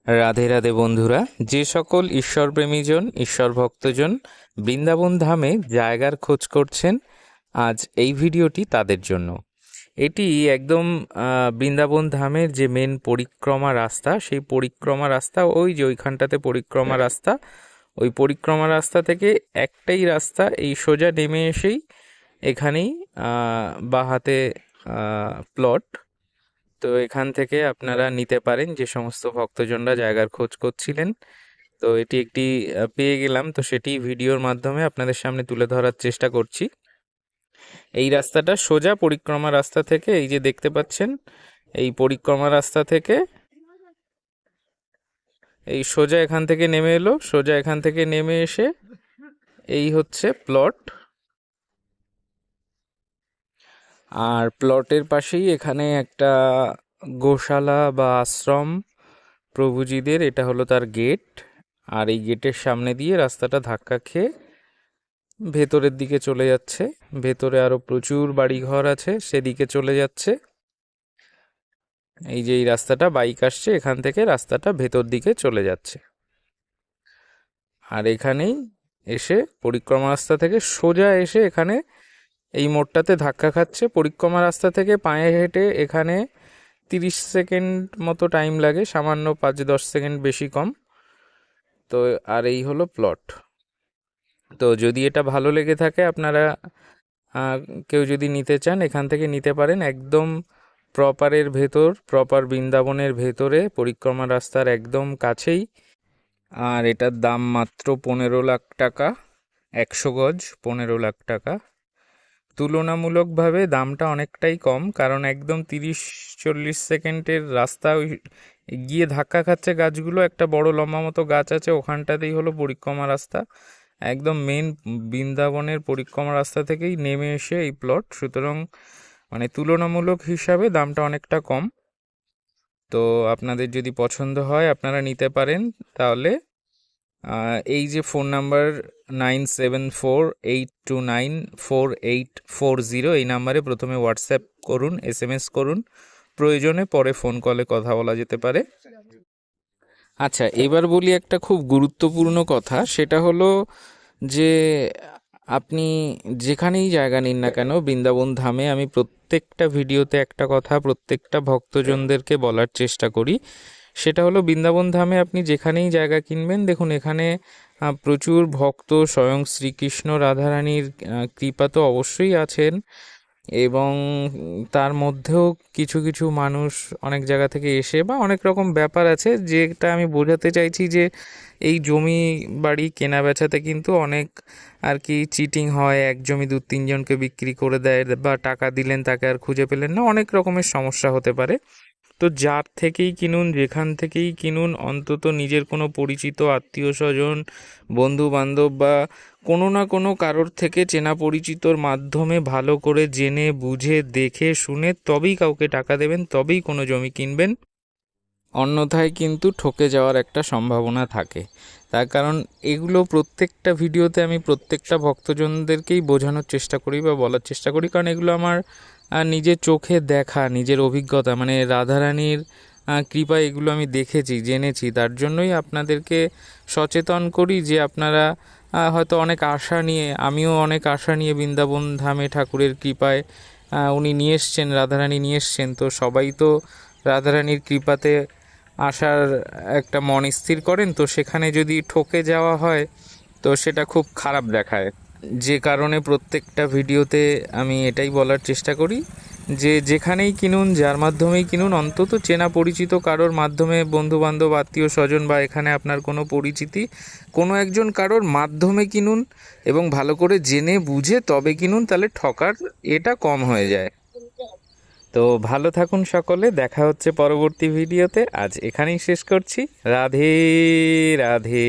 রাধে রাধে বন্ধুরা, যে সকল ঈশ্বরপ্রেমীজন, ঈশ্বর ভক্তজন বৃন্দাবন ধামে জায়গার খোঁজ করছেন, আজ এই ভিডিওটি তাদের জন্য। এটি একদম বৃন্দাবন ধামের যে মেন পরিক্রমা রাস্তা, সেই পরিক্রমা রাস্তা ওই যে ওইখানটাতে পরিক্রমা রাস্তা, ওই পরিক্রমা রাস্তা থেকে একটাই রাস্তা, এই সোজা নেমে এসেই এখানেই বাঁ হাতে প্লট। তো এখান থেকে আপনারা নিতে পারেন, যে সমস্ত ভক্তজনরা জায়গার খোঁজ করছিলেন। তো এটি একটি পেয়ে গেলাম, তো সেটি ভিডিওর মাধ্যমে আপনাদের সামনে তুলে ধরার চেষ্টা করছি। এই রাস্তাটা সোজা পরিক্রমা রাস্তা থেকে, এই যে দেখতে পাচ্ছেন, এই পরিক্রমা রাস্তা থেকে এই সোজা এখান থেকে নেমে এলো, সোজা এখান থেকে নেমে এসে এই হচ্ছে প্লট। আর প্লটের পাশেই এখানে একটা গোশালা বা আশ্রম প্রভুজিদের, এটা হলো তার গেট। আর এই গেটের সামনে দিয়ে রাস্তাটা ধাক্কা খেয়ে ভেতরের দিকে চলে যাচ্ছে। ভেতরে আরো প্রচুর বাড়িঘর আছে, সেদিকে চলে যাচ্ছে। এই যে এই রাস্তাটা বাইক আসছে, এখান থেকে রাস্তাটা ভেতর দিকে চলে যাচ্ছে। আর এখানেই এসে পরিক্রমা রাস্তা থেকে সোজা এসে এখানে এই মোড়টাতে ধাক্কা খাচ্ছে। পরিক্রমা রাস্তা থেকে পায়ে হেঁটে এখানে 30 সেকেন্ড মতো টাইম লাগে, সামান্য 5-10 সেকেন্ড বেশি কম। তো আর এই হলো প্লট। তো যদি এটা ভালো লেগে থাকে, আপনারা কেউ যদি নিতে চান এখান থেকে নিতে পারেন। একদম প্রপারের ভেতর, প্রপার বৃন্দাবনের ভেতরে, পরিক্রমা রাস্তার একদম কাছেই। আর এটার দাম মাত্র 15 লাখ টাকা, 100 গজ 15 লাখ টাকা। তুলনামূলকভাবে দামটা অনেকটাই কম, কারণ একদম 30-40 সেকেন্ডের রাস্তা, ওই গিয়ে ধাক্কা খাচ্ছে গাছগুলো। একটা বড় লম্বা মতো গাছ আছে, ওখানটাতেই হলো পরিক্রমা রাস্তা। একদম মেন বৃন্দাবনের পরিক্রমা রাস্তা থেকেই নেমে এসে এই প্লট, সুতরাং মানে তুলনামূলক হিসাবে দামটা অনেকটা কম। তো আপনাদের যদি পছন্দ হয় আপনারা নিতে পারেন। তাহলে এই যে ফোন নাম্বার 9748294840, এই নাম্বারে প্রথমে হোয়াটসঅ্যাপ করুন, SMS করুন, প্রয়োজনে পরে ফোন কলে কথা বলা যেতে পারে। আচ্ছা, এবার বলি একটা খুব গুরুত্বপূর্ণ কথা, সেটা হলো যে আপনি যেখানেই জায়গা নিন না কেন বৃন্দাবন ধামে, আমি প্রত্যেকটা ভিডিওতে একটা কথা প্রত্যেকটা ভক্তজনদেরকে বলার চেষ্টা করি, সেটা হলো বৃন্দাবন ধামে আপনি যেখানেই জায়গা কিনবেন, দেখুন এখানে প্রচুর ভক্ত, স্বয়ং শ্রীকৃষ্ণ রাধারানীর কৃপা তো অবশ্যই আছেন, এবং তার মধ্যেও কিছু কিছু মানুষ অনেক জায়গা থেকে এসে, বা অনেক রকম ব্যাপার আছে, যেটা আমি বোঝাতে চাইছি যে এই জমি বাড়ি কেনা বেচাতে কিন্তু অনেক আর কি চিটিং হয়। এক জমি 2-3 জনকে বিক্রি করে দেয়, বা টাকা দিলেন তাকে আর খুঁজে পেলেন না, অনেক রকমের সমস্যা হতে পারে। তো যার থেকেই কিনুন, যেখান থেকেই কিনুন, অন্তত নিজের কোনো পরিচিত আত্মীয় স্বজন, বন্ধু বান্ধব বা কোনো না কোনো কারোর থেকে চেনা পরিচিতর মাধ্যমে ভালো করে জেনে বুঝে দেখে শুনে তবেই কাউকে টাকা দেবেন, তবেই কোনো জমি কিনবেন। অন্যথায় কিন্তু ঠকে যাওয়ার একটা সম্ভাবনা থাকে। তার কারণ এগুলো প্রত্যেকটা ভিডিওতে আমি প্রত্যেকটা ভক্তজনদেরকেই বোঝানোর চেষ্টা করি বা বলার চেষ্টা করি, কারণ এগুলো আমার নিজের চোখে দেখা, নিজের অভিজ্ঞতা, মানে রাধারানীর কৃপা, এগুলো আমি দেখেছি, জেনেছি। তার জন্যই আপনাদেরকে সচেতন করি যে আপনারা হয়তো অনেক আশা নিয়ে, আমিও অনেক আশা নিয়ে বৃন্দাবন ধামে ঠাকুরের কৃপায় উনি নিয়ে এসছেন, রাধারানী নিয়ে এসছেন। তো সবাই তো রাধারানীর কৃপাতে আসার একটা মন স্থির করেন, তো সেখানে যদি ঠকে যাওয়া হয় তো সেটা খুব খারাপ দেখায়। যে কারণে প্রত্যেকটা ভিডিওতে আমি এটাই বলার চেষ্টা করি যে যেখানেই কিনুন, যার মাধ্যমেই কিনুন, অন্তত চেনা পরিচিত কারোর মাধ্যমে, বন্ধু বান্ধব, আত্মীয় স্বজন, বা এখানে আপনার কোনো পরিচিতি কোনো একজন কারোর মাধ্যমে কিনুন, এবং ভালো করে জেনে বুঝে তবে কিনুন, তাহলে ঠকার এটা কম হয়ে যায়। তো ভালো থাকুন সকলে, দেখা হচ্ছে পরবর্তী ভিডিওতে। আজ এখানেই শেষ করছি। রাধে রাধে।